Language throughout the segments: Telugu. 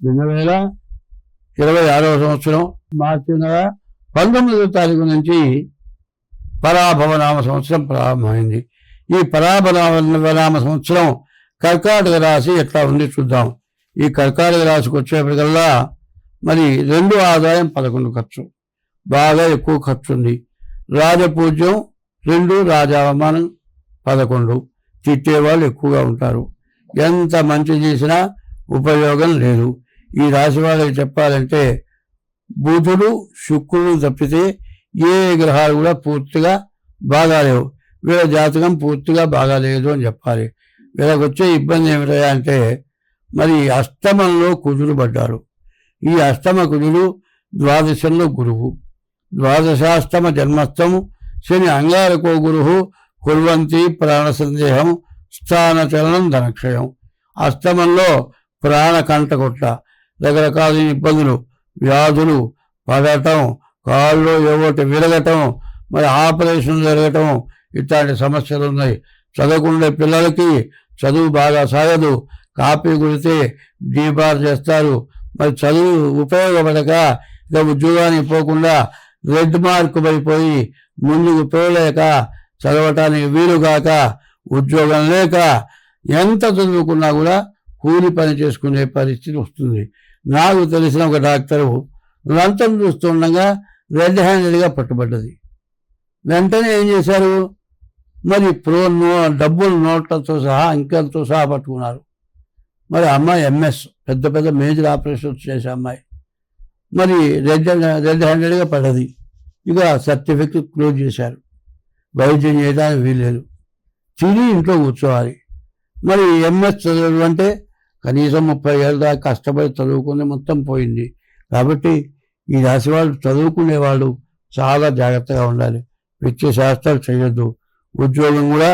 2026వ సంవత్సరం మార్చి నెల 19వ తారీఖు నుంచి పరాభవనామ సంవత్సరం ప్రారంభమైంది. ఈ పరాభవనామ సంవత్సరం కర్కాటక రాశి ఎట్లా ఉంది చూద్దాం. ఈ కర్కాటక రాశికి వచ్చేప్పటికల్లా మరి 2 ఆదాయం 11 ఖర్చు, బాగా ఎక్కువ ఖర్చు ఉంది. రాజపూజ్యం 2, రాజావమానం 11. తిట్టేవాళ్ళు ఎక్కువగా ఉంటారు. ఎంత మంచి చేసినా ఉపయోగం లేదు. ఈ రాశి వాళ్ళకి చెప్పాలంటే బుధుడు శుక్రుడు తప్పితే ఏ గ్రహాలు కూడా పూర్తిగా బాగాలేవు. వీళ్ళ జాతకం పూర్తిగా బాగాలేదు అని చెప్పాలి. వీళ్ళకి వచ్చే ఇబ్బంది ఏమిటా అంటే మరి అష్టమంలో కుజుడు పడ్డారు. ఈ అష్టమ కుజుడు ద్వాదశంలో గురువు, ద్వాదశాష్టమ జన్మస్థము శని అంగారకో గురువు కుర్వంతి ప్రాణ సందేహం స్థానచలనం ధనక్షయం. అష్టమంలో ప్రాణ కంటకొట్ల, రకరకాల ఇబ్బందులు, వ్యాధులు పడటం, కాళ్ళు ఏవోటి విరగటం, మరి ఆపరేషన్ జరగటం, ఇట్లాంటి సమస్యలు ఉన్నాయి. చదవకుండా పిల్లలకి చదువు బాగా సాగదు. కాపీ కొడితే డీబార్ చేస్తారు. మరి చదువు ఉపయోగపడక ఇక ఉద్యోగానికి పోకుండా రెడ్ మార్క్ పడిపోయి ముందుకు పోలేక చదవటానికి వీలు కాక ఉద్యోగం లేక ఎంత చదువుకున్నా కూడా కూలి పని చేసుకునే పరిస్థితి వస్తుంది. నాకు తెలిసిన ఒక డాక్టరు లంచం చూస్తుండగా రెడ్ హ్యాండెడ్గా పట్టుబడ్డది. వెంటనే ఏం చేశారు, మరి డబ్బులు నోట్లతో సహా అంకెలతో సహా పట్టుకున్నారు. మరి అమ్మాయి ఎంఎస్, పెద్ద పెద్ద మేజర్ ఆపరేషన్స్ చేసే అమ్మాయి, మరి రెడ్ హ్యాండెడ్గా పడ్డది. ఇక సర్టిఫికెట్ క్లోజ్ చేశారు. వైద్యం చేయడానికి వీల్లేదు, తిని ఇంట్లో కూర్చోవాలి. మరి ఎంఎస్ చదువు అంటే కనీసం 30 ఏళ్ళ దాకా కష్టపడి చదువుకుని మొత్తం పోయింది. కాబట్టి ఈ రాశి వాళ్ళు చదువుకునేవాళ్ళు చాలా జాగ్రత్తగా ఉండాలి. విద్య శాస్త్రాలు చేయొద్దు. ఉద్యోగం కూడా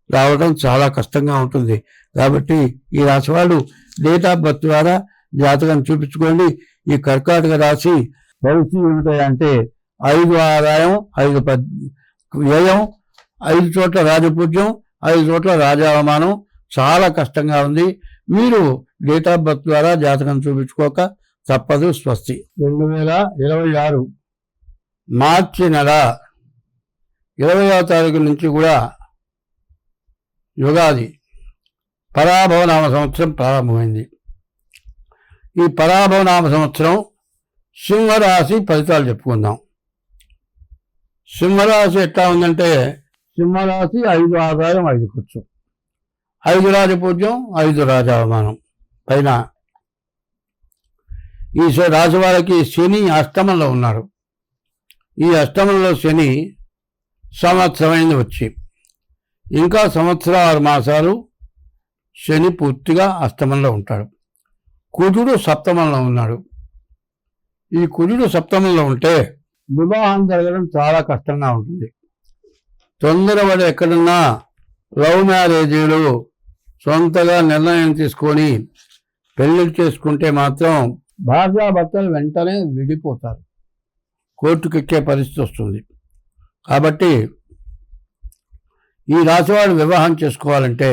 రావడం చాలా కష్టంగా ఉంటుంది. కాబట్టి ఈ రాశి వాళ్ళు డేట్ ఆఫ్ బర్త్ ద్వారా జాతకం చూపించుకోండి. ఈ కర్కాటక రాశి పరిస్థితి ఏమిటంటే 5 ఆదాయం 5 వ్యయం, 5 చోట్ల రాజపూజ్యం, 5 చోట్ల రాజావమానం. చాలా కష్టంగా ఉంది. మీరు డేట్ ఆఫ్ బర్త్ ద్వారా జాతకం చూపించుకోక తప్పదు. స్వస్తి. 2026 మార్చి నెల 20వ తారీఖు నుంచి కూడా యుగాది పరాభవనామ సంవత్సరం ప్రారంభమైంది. ఈ పరాభవనామ సంవత్సరం సింహరాశి ఫలితాలు చెప్పుకుందాం. సింహరాశి ఎట్లా ఉందంటే సింహరాశి 5 ఆదాయం 5 ఖర్చు, 5 రాజపూజ్యం, 5 రాజావమానం పైన. ఈ రాశి వారికి శని అష్టమంలో ఉన్నారు. ఈ అష్టమంలో శని సంవత్సరమైంది వచ్చి ఇంకా 6 మాసాలు శని పూర్తిగా అష్టమంలో ఉంటాడు. కుజుడు సప్తమంలో ఉన్నాడు. ఈ కుజుడు సప్తమంలో ఉంటే వివాహం జరగడం చాలా కష్టంగా ఉంటుంది. తొందరపడి ఎక్కడన్నా లవ్ మ్యారేజీలు సొంతగా నిర్ణయం తీసుకొని పెళ్లి చేసుకుంటే మాత్రం భార్యాభర్తలు వెంటనే విడిపోతారు, కోర్టుకెక్కే పరిస్థితి వస్తుంది. కాబట్టి ఈ రాశివాడు వివాహం చేసుకోవాలంటే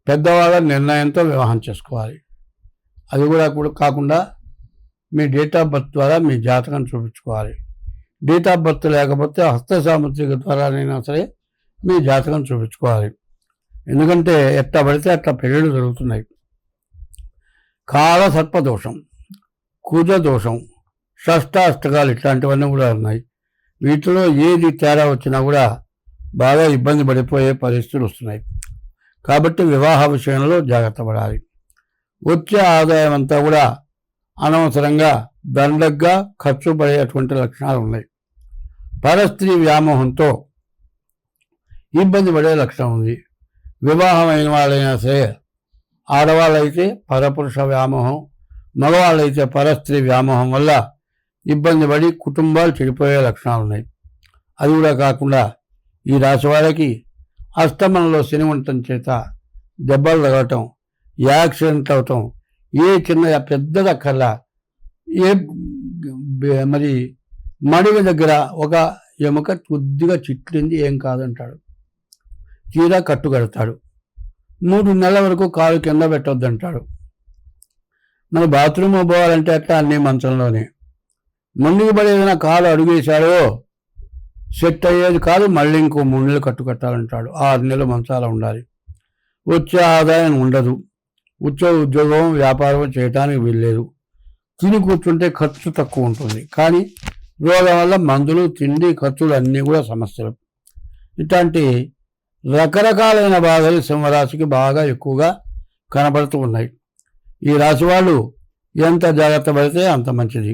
పెద్దవాళ్ళ నిర్ణయంతో వివాహం చేసుకోవాలి. అది కూడా కాకుండా మీ డేట్ ఆఫ్ బర్త్ ద్వారా మీ జాతకం చూపించుకోవాలి. డేట్ ఆఫ్ బర్త్ లేకపోతే హస్త సాముద్రిక ద్వారానైనా సరే మీ జాతకం చూపించుకోవాలి. ఎందుకంటే ఎట్లా పడితే అట్లా పెళ్ళిళ్ళు జరుగుతున్నాయి. కాల సర్పదోషం, కుజ దోషం, షష్టాష్టకాలు ఇట్లాంటివన్నీ కూడా ఉన్నాయి. వీటిలో ఏది తేడా వచ్చినా కూడా బాగా ఇబ్బంది పడిపోయే పరిస్థితులు వస్తున్నాయి. కాబట్టి వివాహ విషయంలో జాగ్రత్త పడాలి. వచ్చే ఆదాయం అంతా కూడా అనవసరంగా దండగ్గా ఖర్చు పడేటువంటి లక్షణాలు ఉన్నాయి. పరస్త్రీ వ్యామోహంతో ఇబ్బంది పడే లక్షణం ఉంది. వివాహమైన వాళ్ళైనా సరే, ఆడవాళ్ళైతే పరపురుష వ్యామోహం, మగవాళ్ళైతే పరస్త్రీ వ్యామోహం వల్ల ఇబ్బంది పడి కుటుంబాలు చెడిపోయే లక్షణాలు ఉన్నాయి. అది కూడా కాకుండా ఈ రాశి వాళ్ళకి అష్టమంలో శని ఉండటం చేత దెబ్బలు తగలటం, యాక్సిడెంట్ అవటం, ఏ చిన్న పెద్దదక్కర్లా ఏ మరి మడివి దగ్గర ఒక ఎముక కొద్దిగా చిట్లింది ఏం కాదంటాడు, తీరా కట్టుకడతాడు. 3 నెలల వరకు కాలు కింద పెట్టొద్దంటాడు. మన బాత్రూమ్ పోవాలంటే అట్లా అన్ని మంచంలోనే. ముందుకు పడి ఏదైనా కాలు అడుగేశాడో సెట్ అయ్యేది కాదు, మళ్ళీ ఇంకో 3 నెలలు కట్టాలంటాడు. 6 నెలలు మంచాల ఉండాలి. వచ్చే ఆదాయం ఉండదు. ఉద్యోగం వ్యాపారం చేయడానికి వీల్లేదు. తిని కూర్చుంటే ఖర్చు తక్కువ ఉంటుంది. కానీ రోగం వల్ల మందులు, తిండి ఖర్చులు అన్నీ కూడా సమస్యలు. ఇట్లాంటి రకరకాలైన బాధలు సింహరాశికి బాగా ఎక్కువగా కనబడుతూ ఉన్నాయి. ఈ రాశి వాళ్ళు ఎంత జాగ్రత్త పడితే అంత మంచిది.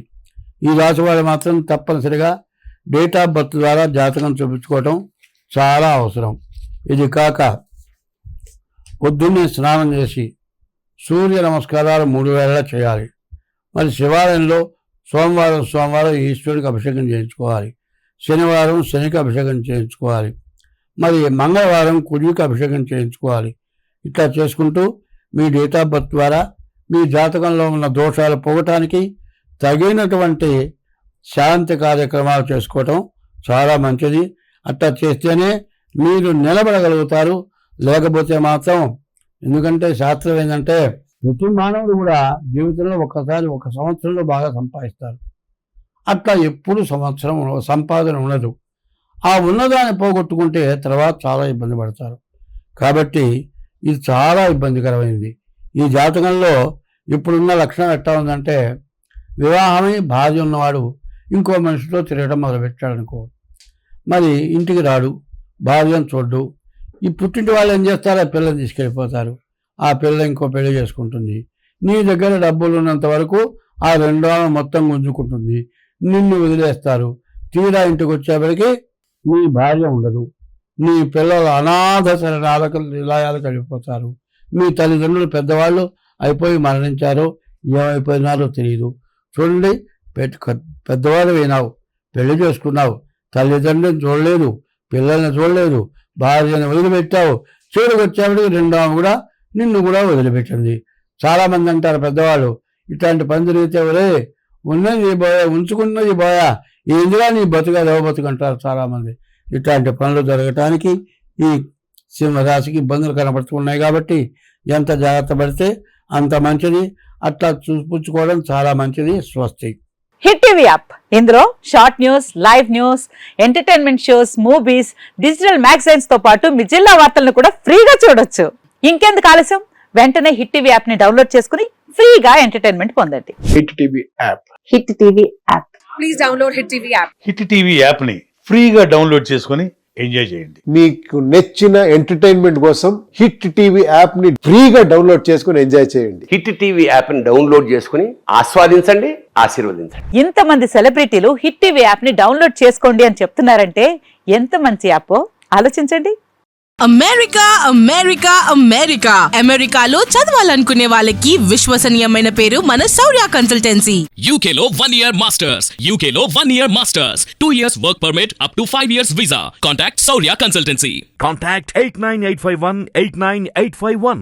ఈ రాశి వాళ్ళు మాత్రం తప్పనిసరిగా డేట్ ఆఫ్ బర్త్ ద్వారా జాతకం చూపించుకోవటం చాలా అవసరం. ఇది కాక పొద్దున్నే స్నానం చేసి సూర్య నమస్కారాలు 3 వేళలా చేయాలి. మరి శివాలయంలో సోమవారం ఈశ్వరుడికి అభిషేకం చేయించుకోవాలి. శనివారం శనికి అభిషేకం చేయించుకోవాలి. మరి మంగళవారం కుజుడికి అభిషేకం చేయించుకోవాలి. ఇట్లా చేసుకుంటూ మీ డేట్ ఆఫ్ బర్త్ ద్వారా మీ జాతకంలో ఉన్న దోషాలు పోవటానికి తగినటువంటి శాంతి కార్యక్రమాలు చేసుకోవటం చాలా మంచిది. అట్లా చేస్తేనే మీరు నిలబడగలుగుతారు. లేకపోతే మాత్రం, ఎందుకంటే శాస్త్రం ఏంటంటే ప్రతి మానవుడు కూడా జీవితంలో ఒక సంవత్సరంలో బాగా సంపాదిస్తారు. అట్లా ఎప్పుడు సంపాదన ఉండదు. ఆ ఉన్నదాన్ని పోగొట్టుకుంటే తర్వాత చాలా ఇబ్బంది పడతారు. కాబట్టి ఇది చాలా ఇబ్బందికరమైనది. ఈ జాతకంలో ఇప్పుడున్న లక్షణం ఎట్లా ఉందంటే, వివాహమై భార్య ఉన్నవాడు ఇంకో మనిషితో తిరగడం మొదలుపెట్టాడనుకో, మరి ఇంటికి రాడు, భార్యను చూడ్డు. ఈ పుట్టింటి వాళ్ళు ఏం చేస్తారు, ఆ పిల్లని తీసుకెళ్ళిపోతారు. ఆ పిల్ల ఇంకో పెళ్లి చేసుకుంటుంది. నీ దగ్గర డబ్బులు ఉన్నంత వరకు ఆ 2 ఆమె మొత్తం గుంజుకుంటుంది. నిన్ను వదిలేస్తారు. తీరా ఇంటికి వచ్చేప్పటికి నీ భార్య ఉండదు. నీ పిల్లలు అనాథ నిలయాలకు వెళ్ళిపోతారు. మీ తల్లిదండ్రులు పెద్దవాళ్ళు అయిపోయి మరణించారో ఏమైపోయినారో తెలియదు. చూడండి, పెద్దవాళ్ళు అయినావు, పెళ్లి చేసుకున్నావు, తల్లిదండ్రులను చూడలేదు, పిల్లల్ని చూడలేదు, భార్యను వదిలిపెట్టావు. చివరికి వచ్చేప్పటికి 2 ఆమె కూడా నిన్ను కూడా వదిలిపెట్టింది. చాలామంది అంటారు పెద్దవాళ్ళు, ఇట్లాంటి పని జరిగితే ఒరే ఉన్నది పోయా, ఉంచుకున్నది పోయా, ఏందిగా నీ బతుగా బతుకు అంటారు చాలామంది. ఇట్లాంటి పనులు జరగటానికి ఈ సింహరాశికి ఇబ్బందులు కనబడుతున్నాయి. కాబట్టి ఎంత జాగ్రత్త పడితే అంత మంచిది. అట్లా చూపుచ్చుకోవడం చాలా మంచిది. స్వస్తి. హిట్ టీవీ యాప్, ఇందులో short news, live news, entertainment shows, movies, digital magazines తో పాటు మీ జిల్లా వార్తలను కూడా ఫ్రీగా చూడొచ్చు. ఇంకెందుకు ఆలస్యం, వెంటనే హిట్ టీవీ యాప్ ని డౌన్లోడ్ చేసుకుని ఫ్రీగా ఎంటర్టైన్మెంట్ పొందండి. Hit TV app. Hit TV app. Please download hit TV app. Hit TV app ని ఫ్రీగా డౌన్లోడ్ చేసుకుని ఎంజాయ్ చేయండి. మీకు నచ్చిన ఎంటర్టైన్మెంట్ కోసం హిట్ టీవీ యాప్ ని ఫ్రీగా డౌన్లోడ్ చేసుకుని ఎంజాయ్ చేయండి. హిట్ టీవీ యాప్ ని డౌన్లోడ్ చేసుకుని ఆస్వాదించండి, ఆశీర్వదించండి. ఇంతమంది సెలబ్రిటీలు హిట్ టీవీ యాప్ ని డౌన్లోడ్ చేసుకోండి అని చెప్తున్నారంటే ఎంత మంచి యాప్ ఆలోచించండి. అమెరికాలో చదవాలనుకునే వాళ్ళకి విశ్వసనీయమైన పేరు మన శౌర్య కన్సల్టెన్సీ. UK లో 1 year masters. UK లో 1 year masters. 2 years work permit up to 5 years visa. Contact Saurya Consultancy. Contact 89851 89851.